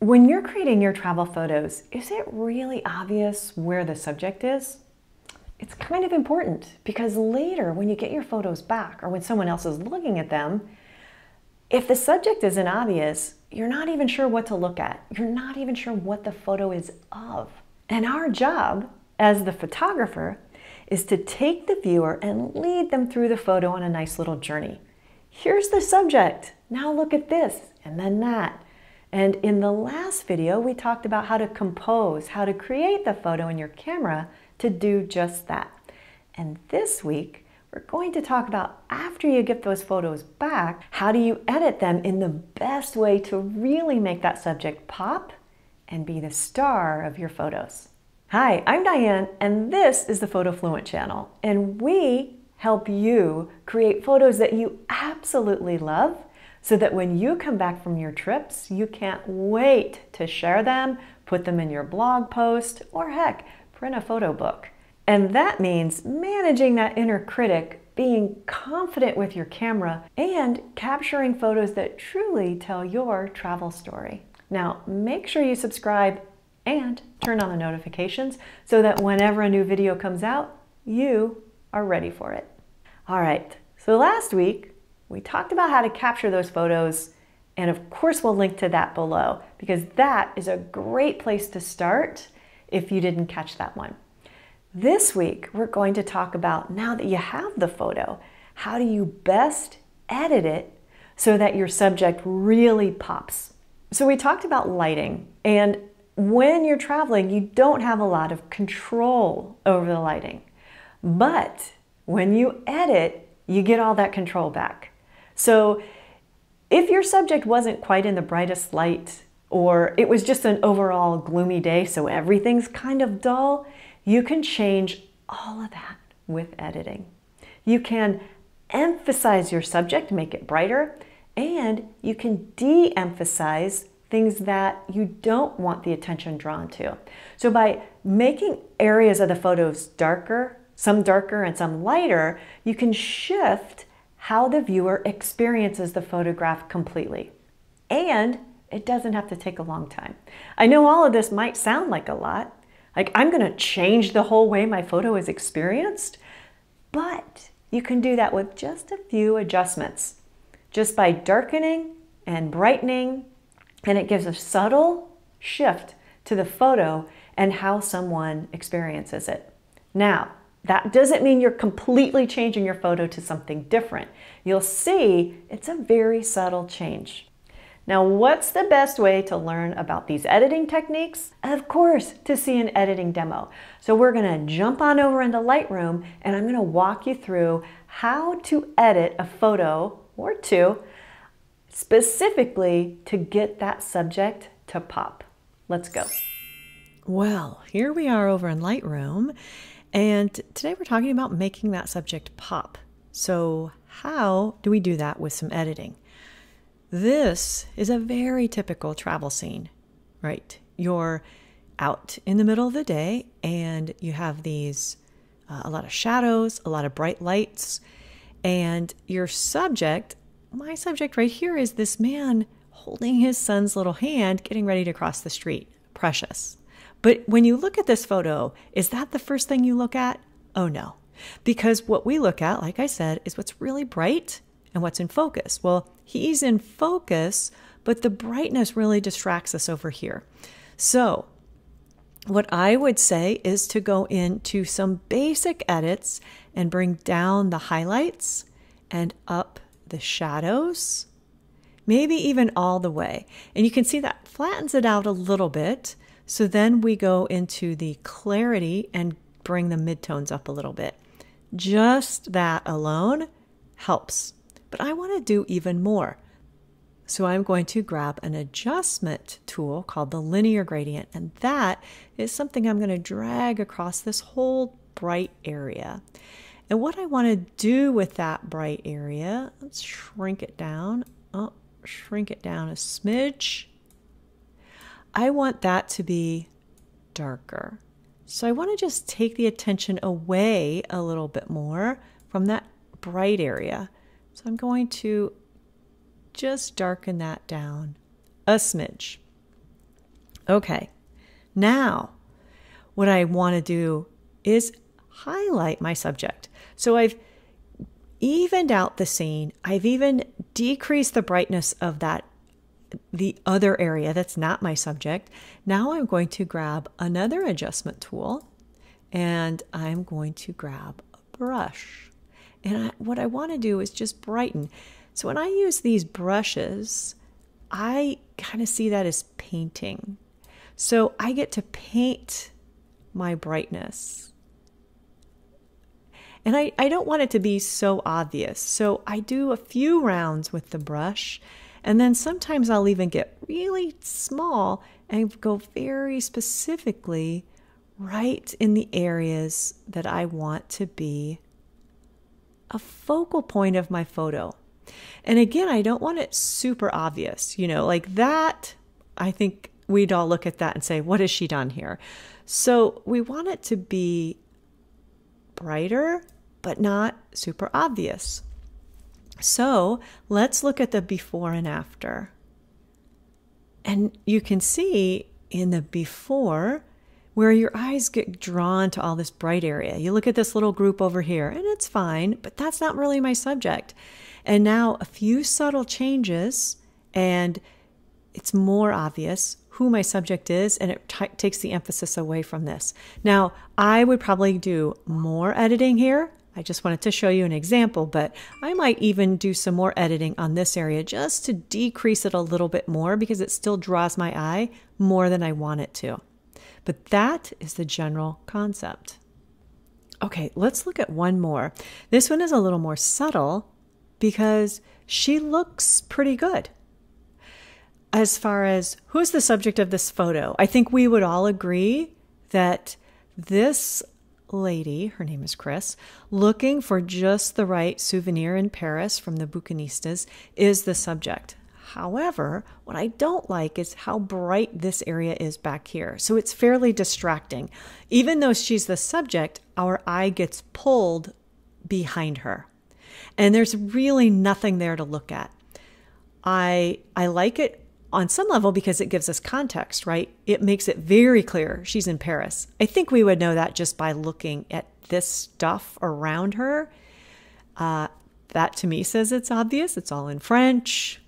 When you're creating your travel photos, is it really obvious where the subject is? It's kind of important because later when you get your photos back or when someone else is looking at them, if the subject isn't obvious, you're not even sure what to look at. You're not even sure what the photo is of. And our job as the photographer is to take the viewer and lead them through the photo on a nice little journey. Here's the subject. Now look at this and then that. And in the last video, we talked about how to compose, how to create the photo in your camera to do just that. And this week, we're going to talk about after you get those photos back, how do you edit them in the best way to really make that subject pop and be the star of your photos. Hi, I'm Diane, and this is the PhotoFluent channel. And we help you create photos that you absolutely love so that when you come back from your trips, you can't wait to share them, put them in your blog post, or heck, print a photo book. And that means managing that inner critic, being confident with your camera, and capturing photos that truly tell your travel story. Now, make sure you subscribe and turn on the notifications so that whenever a new video comes out, you are ready for it. All right, so last week, we talked about how to capture those photos, and of course we'll link to that below because that is a great place to start if you didn't catch that one. This week, we're going to talk about, now that you have the photo, how do you best edit it so that your subject really pops. So we talked about lighting, and when you're traveling, you don't have a lot of control over the lighting. But when you edit, you get all that control back. So if your subject wasn't quite in the brightest light, or it was just an overall gloomy day, so everything's kind of dull, you can change all of that with editing. You can emphasize your subject, make it brighter, and you can de-emphasize things that you don't want the attention drawn to. So by making areas of the photos darker and some lighter, you can shift how the viewer experiences the photograph completely. And it doesn't have to take a long time. I know all of this might sound like a lot, like I'm gonna change the whole way my photo is experienced, but you can do that with just a few adjustments, just by darkening and brightening, and it gives a subtle shift to the photo and how someone experiences it. Now, that doesn't mean you're completely changing your photo to something different. You'll see it's a very subtle change. Now, what's the best way to learn about these editing techniques? Of course, to see an editing demo. So we're gonna jump on over into Lightroom and I'm gonna walk you through how to edit a photo or two specifically to get that subject to pop. Let's go. Well, here we are over in Lightroom. And today we're talking about making that subject pop. So how do we do that with some editing? This is a very typical travel scene, right? You're out in the middle of the day and you have these, a lot of shadows, a lot of bright lights, and your subject, my subject right here is this man holding his son's little hand, getting ready to cross the street. Precious. But when you look at this photo, is that the first thing you look at? Oh no. Because what we look at, like I said, is what's really bright and what's in focus. Well, he's in focus, but the brightness really distracts us over here. So what I would say is to go into some basic edits and bring down the highlights and up the shadows, maybe even all the way. And you can see that flattens it out a little bit. So then we go into the clarity and bring the midtones up a little bit. Just that alone helps. But I want to do even more. So I'm going to grab an adjustment tool called the linear gradient. And that is something I'm going to drag across this whole bright area. And what I want to do with that bright area, let's shrink it down. Oh, shrink it down a smidge. I want that to be darker. So I want to just take the attention away a little bit more from that bright area. So I'm going to just darken that down a smidge. Okay, now what I want to do is highlight my subject. So I've evened out the scene. I've even decreased the brightness of the other area that's not my subject. Now I'm going to grab another adjustment tool and I'm going to grab a brush. And what I want to do is just brighten. So when I use these brushes, I kind of see that as painting. So I get to paint my brightness. And I don't want it to be so obvious. So I do a few rounds with the brush, and then sometimes I'll even get really small and go very specifically right in the areas that I want to be a focal point of my photo. And again, I don't want it super obvious, like that. I think we'd all look at that and say, what has she done here? So we want it to be brighter, but not super obvious. So let's look at the before and after. And you can see in the before where your eyes get drawn to all this bright area. You look at this little group over here and it's fine, but that's not really my subject. And now a few subtle changes and it's more obvious who my subject is, and it takes the emphasis away from this. Now, I would probably do more editing here. I just wanted to show you an example, but I might even do some more editing on this area just to decrease it a little bit more because it still draws my eye more than I want it to. But that is the general concept. Okay, let's look at one more. This one is a little more subtle because she looks pretty good. As far as who's the subject of this photo, I think we would all agree that this lady, her name is Chris, looking for just the right souvenir in Paris from the Bucanistas is the subject. However, what I don't like is how bright this area is back here. So it's fairly distracting. Even though she's the subject, our eye gets pulled behind her. And there's really nothing there to look at. I like it on some level because it gives us context, right? It makes it very clear she's in Paris. I think we would know that just by looking at this stuff around her. That to me says it's obvious. It's all in French.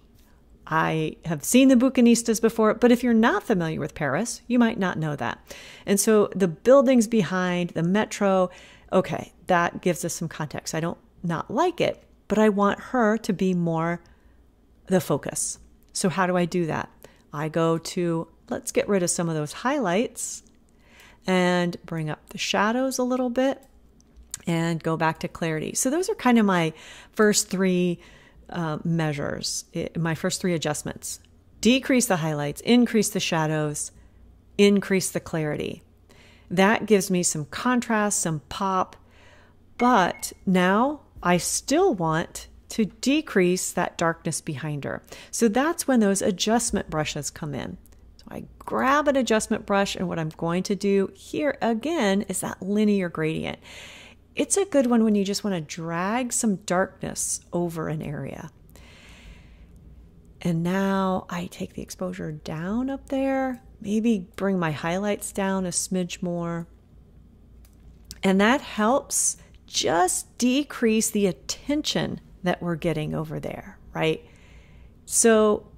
I have seen the Bucanistas before, but if you're not familiar with Paris, you might not know that. And so the buildings behind, the metro, okay, that gives us some context. I don't not like it, but I want her to be more the focus. So how do I do that? I go to, let's get rid of some of those highlights and bring up the shadows a little bit and go back to clarity. So those are kind of my first three measures, my first three adjustments. Decrease the highlights, increase the shadows, increase the clarity. That gives me some contrast, some pop, but now I still want to decrease that darkness behind her. So that's when those adjustment brushes come in. So I grab an adjustment brush, and what I'm going to do here again is that linear gradient. It's a good one when you just want to drag some darkness over an area. And now I take the exposure down up there, maybe bring my highlights down a smidge more. And that helps just decrease the attention that we're getting over there, right? So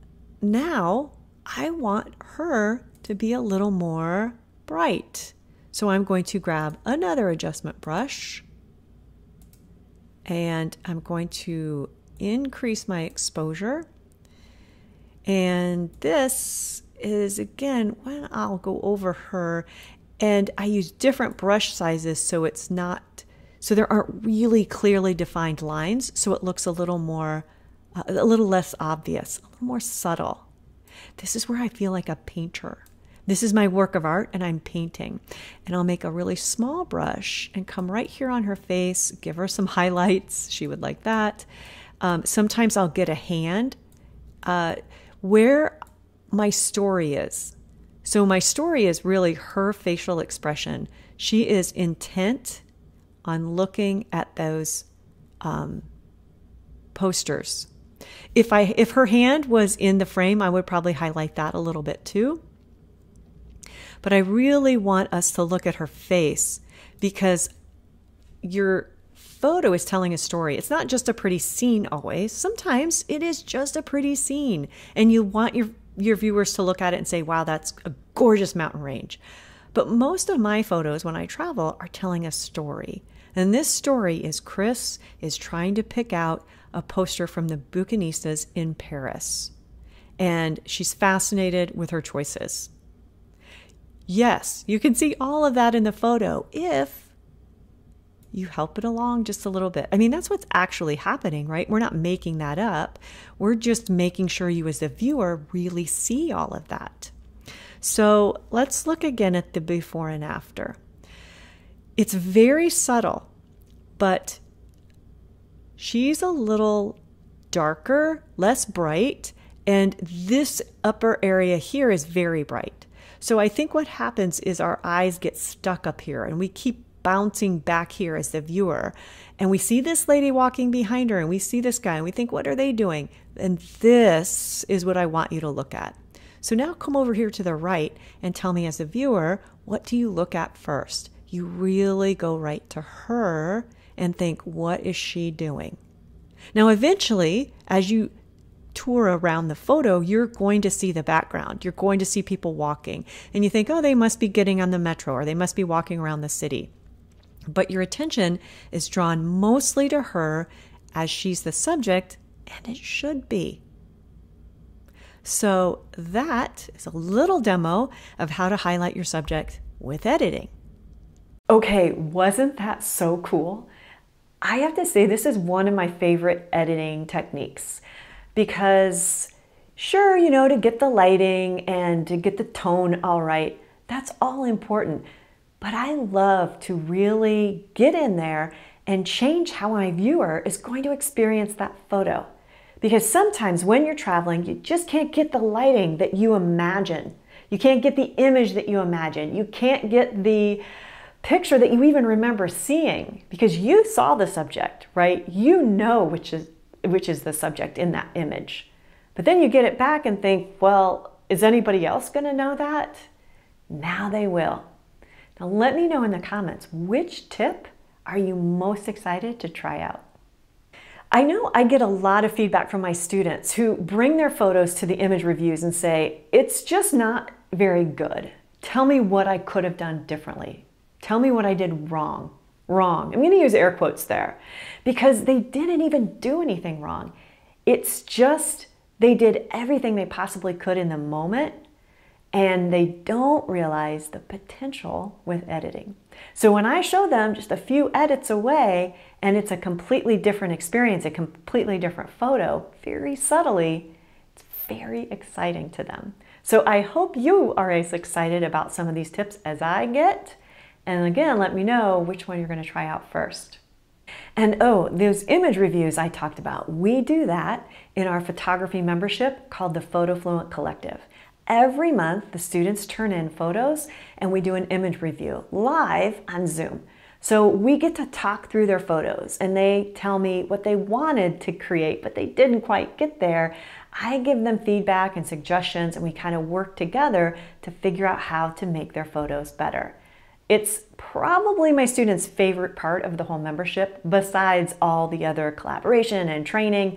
now I want her to be a little more bright. So I'm going to grab another adjustment brush and I'm going to increase my exposure. And this is, again, when I'll go over her, and I use different brush sizes so it's not, so there aren't really clearly defined lines, so it looks a little more, a little less obvious, a little more subtle. This is where I feel like a painter. This is my work of art, and I'm painting. And I'll make a really small brush and come right here on her face, give her some highlights. She would like that. Sometimes I'll get a hand where my story is. So my story is really her facial expression. She is intent on looking at those posters. If her hand was in the frame, I would probably highlight that a little bit too. but I really want us to look at her face because your photo is telling a story. It's not just a pretty scene always. Sometimes it is just a pretty scene, and you want your viewers to look at it and say, wow, that's a gorgeous mountain range. But most of my photos when I travel are telling a story. And this story is Chris is trying to pick out a poster from the Bucanistas in Paris. And she's fascinated with her choices. Yes, you can see all of that in the photo if you help it along just a little bit. I mean, that's what's actually happening, right? We're not making that up. We're just making sure you as the viewer really see all of that. So let's look again at the before and after. It's very subtle, but she's a little darker, less bright, and this upper area here is very bright. So I think what happens is our eyes get stuck up here and we keep bouncing back here as the viewer. And we see this lady walking behind her and we see this guy and we think, what are they doing? And this is what I want you to look at. So now come over here to the right and tell me as a viewer, what do you look at first? You really go right to her and think, what is she doing? Now, eventually, as you tour around the photo, you're going to see the background. You're going to see people walking. And you think, oh, they must be getting on the metro or they must be walking around the city. But your attention is drawn mostly to her as she's the subject, and it should be. So that is a little demo of how to highlight your subject with editing. Okay, wasn't that so cool? I have to say this is one of my favorite editing techniques because sure, you know, to get the lighting and to get the tone all right, that's all important. But I love to really get in there and change how my viewer is going to experience that photo. Because sometimes when you're traveling, you just can't get the lighting that you imagine. You can't get the image that you imagine. You can't get the picture that you even remember seeing because you saw the subject, right? You know which is the subject in that image. But then you get it back and think, well, is anybody else going to know that? Now they will. Now let me know in the comments, which tip are you most excited to try out? I know I get a lot of feedback from my students who bring their photos to the image reviews and say, it's just not very good. Tell me what I could have done differently. Tell me what I did wrong. Wrong. I'm going to use air quotes there because they didn't even do anything wrong. It's just they did everything they possibly could in the moment and they don't realize the potential with editing. So when I show them just a few edits away and it's a completely different experience, a completely different photo, very subtly, it's very exciting to them. So I hope you are as excited about some of these tips as I get. And again, let me know which one you're going to try out first. And oh, those image reviews I talked about, we do that in our photography membership called the PhotoFluent Collective. Every month, the students turn in photos and we do an image review live on Zoom. So we get to talk through their photos and they tell me what they wanted to create, but they didn't quite get there. I give them feedback and suggestions and we kind of work together to figure out how to make their photos better. It's probably my students' favorite part of the whole membership besides all the other collaboration and training.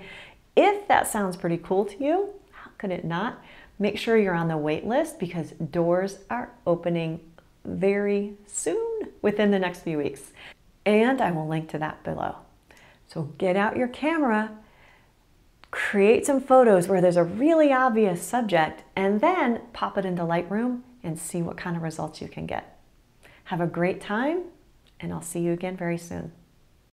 If that sounds pretty cool to you, how could it not? Make sure you're on the wait list because doors are opening very soon within the next few weeks. And I will link to that below. So get out your camera, create some photos where there's a really obvious subject, and then pop it into Lightroom and see what kind of results you can get. Have a great time, and I'll see you again very soon.